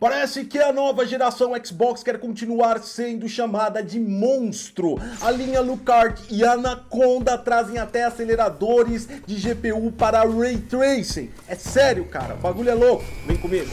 Parece que a nova geração Xbox quer continuar sendo chamada de monstro. A linha Lucart e Anaconda trazem até aceleradores de GPU para Ray Tracing. É sério, cara, o bagulho é louco. Vem comigo.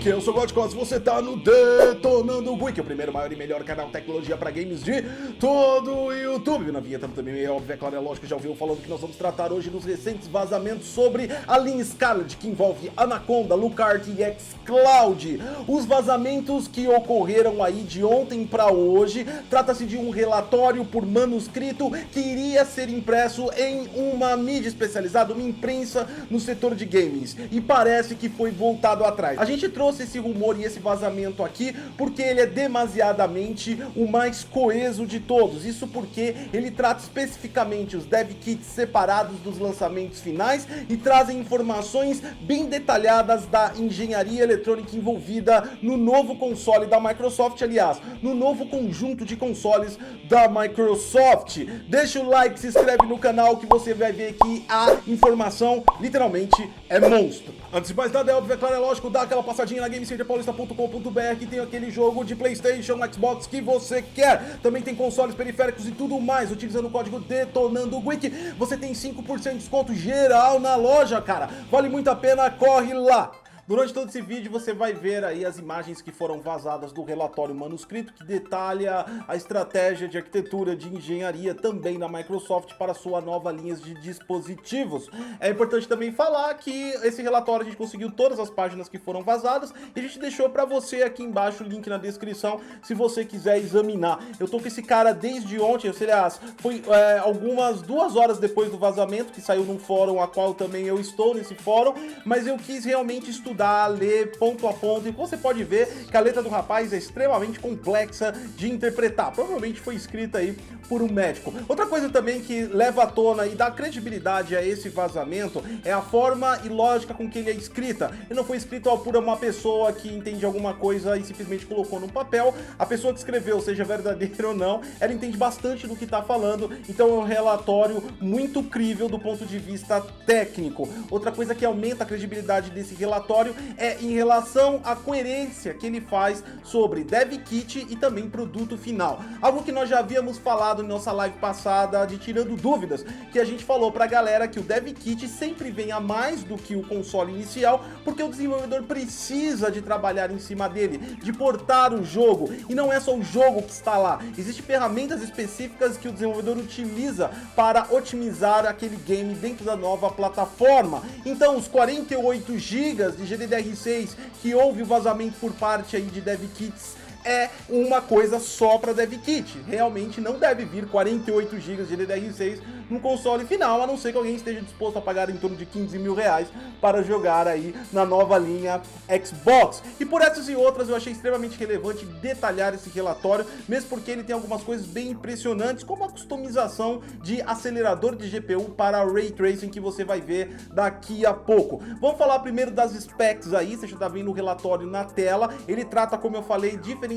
Eu sou o Godcos, você tá no Detonando Wiki, o primeiro, maior e melhor canal de tecnologia para games de todo o YouTube. Na vinheta também é óbvio, é claro, é lógico, já ouviu falando que nós vamos tratar hoje dos recentes vazamentos sobre a linha Scarlet, que envolve Anaconda, Lucart e xCloud. Os vazamentos que ocorreram aí de ontem para hoje, trata-se de um relatório por manuscrito que iria ser impresso em uma mídia especializada, uma imprensa no setor de games, e parece que foi voltado atrás. A gente trouxe esse rumor e esse vazamento aqui porque ele é demasiadamente o mais coeso de todos. Isso porque ele trata especificamente os dev kits separados dos lançamentos finais e trazem informações bem detalhadas da engenharia eletrônica envolvida no novo console da Microsoft, aliás, no novo conjunto de consoles da Microsoft. Deixa o like, se inscreve no canal que você vai ver que a informação literalmente é monstro. Antes de mais nada, é óbvio, é claro, é lógico, dá aquela passadinha na GameCenterPaulista.com.br que tem aquele jogo de PlayStation, Xbox que você quer. Também tem consoles, periféricos e tudo mais. Utilizando o código DETONANDOWIKI, você tem 5% de desconto geral na loja, cara. Vale muito a pena, corre lá. Durante todo esse vídeo você vai ver aí as imagens que foram vazadas do relatório manuscrito que detalha a estratégia de arquitetura de engenharia também da Microsoft para sua nova linha de dispositivos. É importante também falar que esse relatório a gente conseguiu todas as páginas que foram vazadas e a gente deixou para você aqui embaixo o link na descrição se você quiser examinar. Eu tô com esse cara desde ontem, aliás, foi algumas 2 horas depois do vazamento, que saiu num fórum a qual também eu estou nesse fórum, mas eu quis realmente estudar, ler ponto a ponto, e você pode ver que a letra do rapaz é extremamente complexa de interpretar. Provavelmente foi escrita aí por um médico. Outra coisa também que leva à tona e dá credibilidade a esse vazamento é a forma e lógica com que ele é escrita. Ele não foi escrito por uma pessoa que entende alguma coisa e simplesmente colocou no papel. A pessoa que escreveu, seja verdadeira ou não, ela entende bastante do que está falando, então é um relatório muito crível do ponto de vista técnico. Outra coisa que aumenta a credibilidade desse relatório é em relação à coerência que ele faz sobre dev kit e também produto final. Algo que nós já havíamos falado em nossa live passada de Tirando Dúvidas, que a gente falou pra galera que o dev kit sempre vem a mais do que o console inicial, porque o desenvolvedor precisa de trabalhar em cima dele, de portar o jogo, e não é só o jogo que está lá, existem ferramentas específicas que o desenvolvedor utiliza para otimizar aquele game dentro da nova plataforma. Então os 48 GB de GDDR6 que houve o vazamento por parte aí de dev kits é uma coisa só para dev kit. Realmente não deve vir 48 GB de GDDR6 no console final, a não ser que alguém esteja disposto a pagar em torno de 15 mil reais para jogar aí na nova linha Xbox. E por essas e outras eu achei extremamente relevante detalhar esse relatório, mesmo porque ele tem algumas coisas bem impressionantes, como a customização de acelerador de GPU para Ray Tracing, que você vai ver daqui a pouco. Vamos falar primeiro das specs aí, você já está vendo o relatório na tela. Ele trata, como eu falei, diferencialmente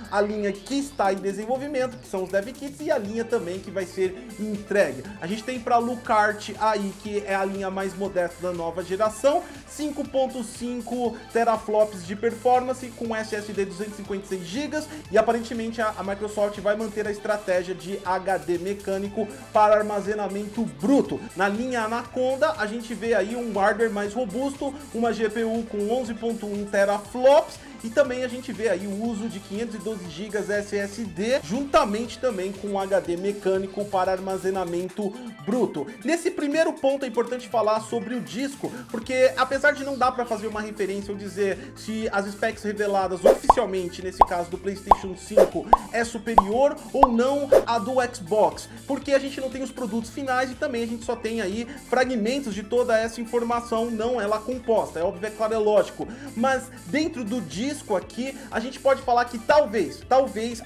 a linha que está em desenvolvimento, que são os dev kits, e a linha também que vai ser entregue. A gente tem para Lucart aí, que é a linha mais modesta da nova geração, 5.5 teraflops de performance com SSD 256 GB, e aparentemente a Microsoft vai manter a estratégia de HD mecânico para armazenamento bruto. Na linha Anaconda a gente vê aí um hardware mais robusto, uma GPU com 11.1 teraflops, e também a gente vê aí o uso de 512 GB SSD, juntamente também com HD mecânico para armazenamento bruto. Nesse primeiro ponto é importante falar sobre o disco, porque apesar de não dar para fazer uma referência ou dizer se as specs reveladas oficialmente, nesse caso do PlayStation 5, é superior ou não à do Xbox, porque a gente não tem os produtos finais e também a gente só tem aí fragmentos de toda essa informação, não ela composta, é óbvio, é claro, é lógico, mas dentro do disco disco aqui, a gente pode falar que talvez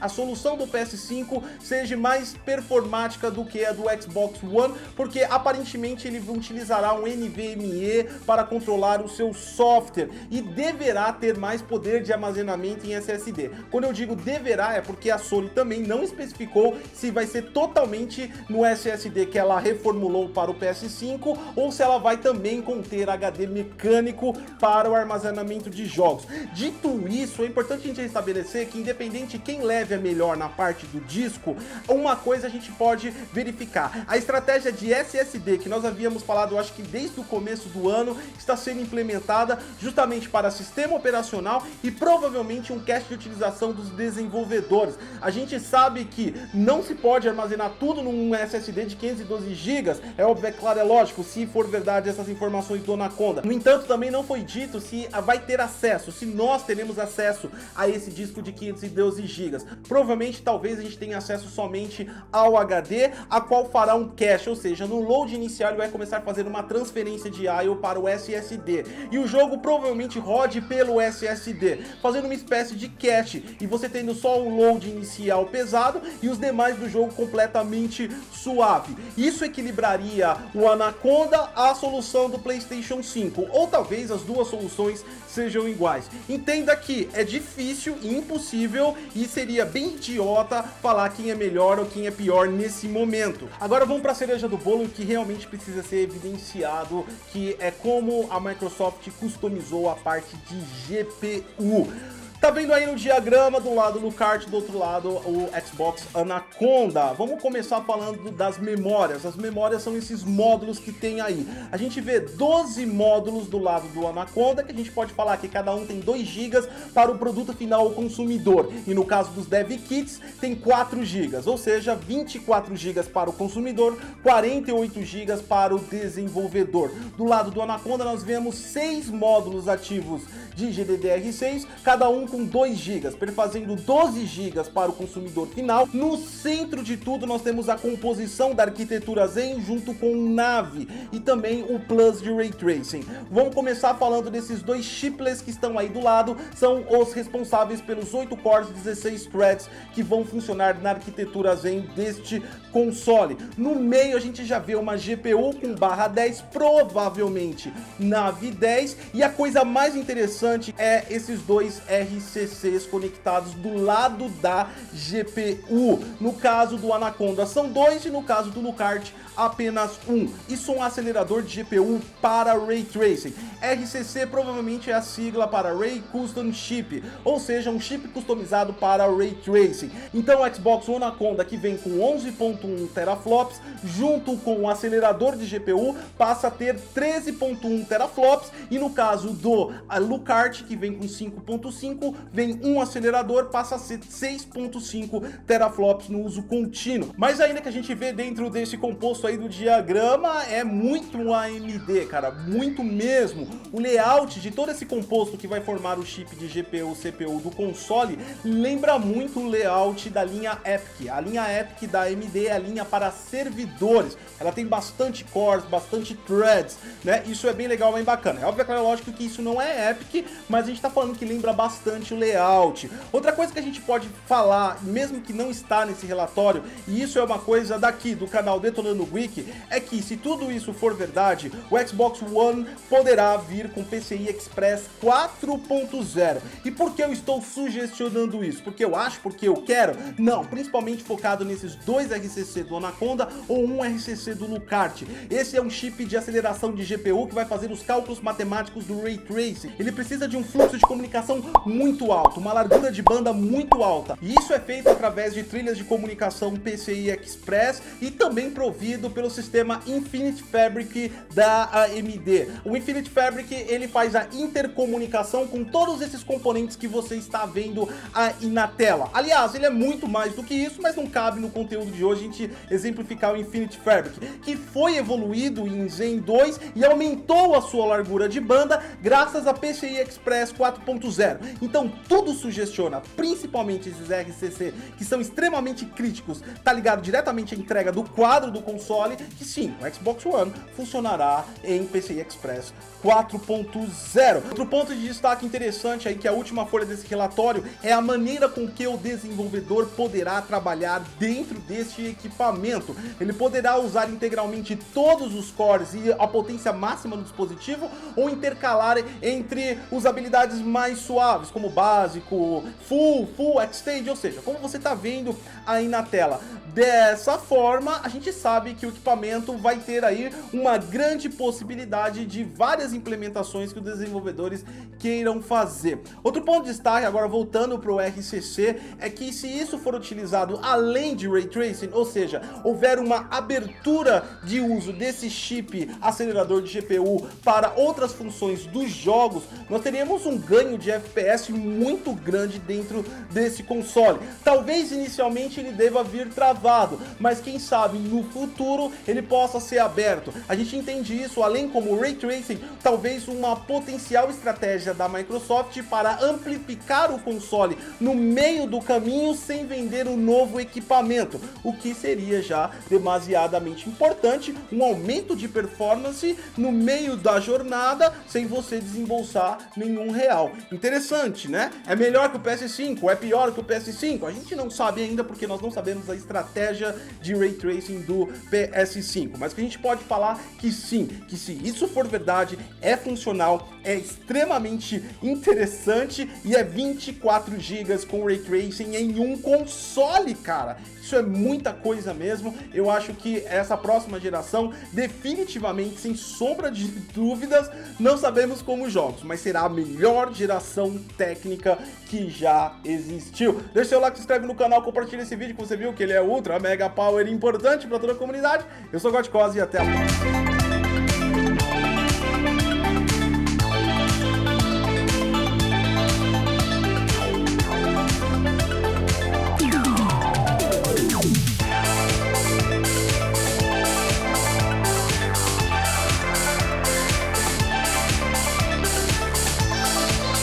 a solução do PS5 seja mais performática do que a do Xbox One, porque aparentemente ele utilizará um NVMe para controlar o seu software e deverá ter mais poder de armazenamento em SSD. Quando eu digo deverá, é porque a Sony também não especificou se vai ser totalmente no SSD que ela reformulou para o PS5 ou se ela vai também conter HD mecânico para o armazenamento de jogos. Dito isso, é importante a gente estabelecer que independente quem leve a melhor na parte do disco, uma coisa a gente pode verificar: a estratégia de SSD que nós havíamos falado, eu acho que desde o começo do ano, está sendo implementada justamente para sistema operacional e provavelmente um cache de utilização dos desenvolvedores. A gente sabe que não se pode armazenar tudo num SSD de 512 GB, é óbvio, é claro, é lógico, se for verdade essas informações do Anaconda. No entanto, também não foi dito se vai ter acesso, se nós teremos acesso a esse disco de 512 GB. Provavelmente, talvez a gente tenha acesso somente ao HD, a qual fará um cache, ou seja, no load inicial ele vai começar a fazer uma transferência de I/O para o SSD, e o jogo provavelmente rode pelo SSD, fazendo uma espécie de cache, e você tendo só um load inicial pesado e os demais do jogo completamente suave. Isso equilibraria o Anaconda à solução do PlayStation 5, ou talvez as duas soluções sejam iguais. Entenda que é difícil e impossível e seria bem idiota falar quem é melhor ou quem é pior nesse momento. Agora vamos para a cereja do bolo, que realmente precisa ser evidenciado, que é como a Microsoft customizou a parte de GPU. Tá vendo aí no diagrama, do lado do kart, do outro lado o Xbox Anaconda. Vamos começar falando das memórias. As memórias são esses módulos que tem aí. A gente vê 12 módulos do lado do Anaconda, que a gente pode falar que cada um tem 2 GB para o produto final ao consumidor. E no caso dos Dev Kits, tem 4 GB, ou seja, 24 GB para o consumidor, 48 GB para o desenvolvedor. Do lado do Anaconda nós vemos 6 módulos ativos de GDDR6, cada um com 2 GB, perfazendo 12 GB para o consumidor final. No centro de tudo nós temos a composição da arquitetura Zen junto com o Navi e também o Plus de Ray Tracing. Vamos começar falando desses 2 chiplets que estão aí do lado, são os responsáveis pelos 8 cores e 16 threads que vão funcionar na arquitetura Zen deste console. No meio a gente já vê uma GPU com /10, provavelmente Navi 10, e a coisa mais interessante é esses 2 RCCs conectados do lado da GPU. No caso do Anaconda são 2 e no caso do Lucart apenas 1. Isso é um acelerador de GPU para Ray Tracing. RCC provavelmente é a sigla para Ray Custom Chip, ou seja, um chip customizado para Ray Tracing. Então o Xbox One Anaconda, que vem com 11.1 teraflops, junto com o acelerador de GPU, passa a ter 13.1 teraflops, e no caso do Lucart, que vem com 5.5, vem um acelerador, passa a ser 6.5 teraflops no uso contínuo. Mas ainda que a gente vê dentro desse composto aí do diagrama, é muito AMD, cara, muito mesmo. O layout de todo esse composto que vai formar o chip de GPU, CPU do console, lembra muito o layout da linha EPYC. A linha EPYC da AMD é a linha para servidores. Ela tem bastante cores, bastante threads, né? Isso é bem legal, bem bacana. É óbvio, é lógico que isso não é EPYC, mas a gente tá falando que lembra bastante o layout. Outra coisa que a gente pode falar, mesmo que não está nesse relatório, e isso é uma coisa daqui do canal Detonando Wiki, é que se tudo isso for verdade, o Xbox One poderá vir com PCI Express 4.0. E por que eu estou sugestionando isso? Porque eu acho, porque eu quero? Não, principalmente focado nesses 2 RCC do Anaconda ou um RCC do Lucart. Esse é um chip de aceleração de GPU que vai fazer os cálculos matemáticos do Ray Tracing. Ele precisa de um fluxo de comunicação muito alto, uma largura de banda muito alta. E isso é feito através de trilhas de comunicação PCI Express e também provido pelo sistema Infinity Fabric da AMD. O Infinity Fabric, ele faz a intercomunicação com todos esses componentes que você está vendo aí na tela. Aliás, ele é muito mais do que isso, mas não cabe no conteúdo de hoje a gente exemplificar o Infinity Fabric, que foi evoluído em Zen 2 e aumentou a sua largura de banda graças a PCI Express 4.0. Então Então tudo sugestiona, principalmente esses RCC, que são extremamente críticos, tá ligado diretamente à entrega do quadro do console, que sim, o Xbox One funcionará em PCI Express 4.0. Outro ponto de destaque interessante aí, que é a última folha desse relatório, é a maneira com que o desenvolvedor poderá trabalhar dentro deste equipamento. Ele poderá usar integralmente todos os cores e a potência máxima do dispositivo, ou intercalar entre usabilidades mais suaves, como básico, full extend, ou seja, como você está vendo aí na tela. Dessa forma, a gente sabe que o equipamento vai ter aí uma grande possibilidade de várias implementações que os desenvolvedores queiram fazer. Outro ponto de destaque, agora voltando para o RCC, é que se isso for utilizado além de Ray Tracing, ou seja, houver uma abertura de uso desse chip acelerador de GPU para outras funções dos jogos, nós teríamos um ganho de FPS muito grande dentro desse console. Talvez inicialmente ele deva vir travado, mas quem sabe no futuro ele possa ser aberto. A gente entende isso além como Ray Tracing, talvez uma potencial estratégia da Microsoft para amplificar o console no meio do caminho sem vender um novo equipamento, o que seria já demasiadamente importante, um aumento de performance no meio da jornada sem você desembolsar nenhum real. Interessante, né? É melhor que o PS5? É pior que o PS5? A gente não sabe ainda porque nós não sabemos a estratégia de Ray Tracing do PS5, mas que a gente pode falar que sim, que se isso for verdade, é funcional, é extremamente interessante e é 24 GB com Ray Tracing em um console, cara. Isso é muita coisa mesmo. Eu acho que essa próxima geração, definitivamente, sem sombra de dúvidas, não sabemos como jogos, mas será a melhor geração técnica que já existiu. Deixa seu like, se inscreve no canal, compartilha esse vídeo que você viu que ele é ultra mega power importante para toda a comunidade. Eu sou o Godcose e até a próxima.